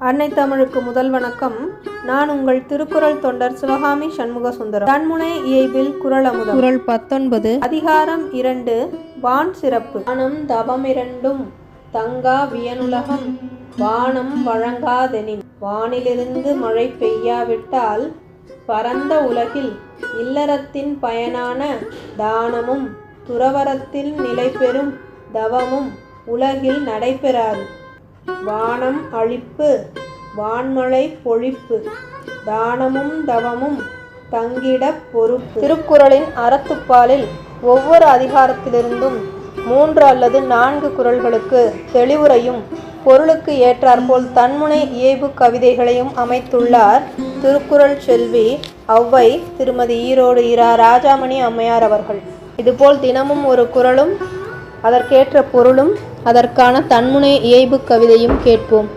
அன்னை தமிழுக்கு முதல் வணக்கம். நான் உங்கள் திருக்குறள் தொண்டர் சிவகாமி சண்முக சுந்தரம். தன்முனை இயைபில் குறள் அமுதம். குறள் 19. அதிகாரம் 2. வான் சிறப்பு. வானம் தவமிரண்டும் தங்கா வியனுலகம் வானம் வழங்காதெனின். வானிலிருந்து மழை பெய்யாவிட்டால் பரந்த உலகில் இல்லறத்தின் பயனான தானமும் துறவரத்தில் நிலைபெறும் தவமும் உலகில் நடைபெறாது. வானம் அழிப்பு வான்மழை பொழிப்பு தானமும் தவமும் தங்கிட பொறுப்பு. திருக்குறளின் அறத்துப்பாலில் ஒவ்வொரு அதிகாரத்திலிருந்தும் 3 அல்லது 4 குறள்களுக்கு தெளிவுரையும் பொருளுக்கு ஏற்றாற்போல் தன்முனை இயைபு கவிதைகளையும் அமைத்துள்ளார் திருக்குறள் செல்வி ஔவை திருமதி ஈரோடு இரா ராஜாமணி அம்மையார் அவர்கள். இதுபோல் தினமும் ஒரு குறளும் அதற்கேற்ற பொருளும் அதற்கான தன்முனை இயைபு கவிதையும் கேட்போம்.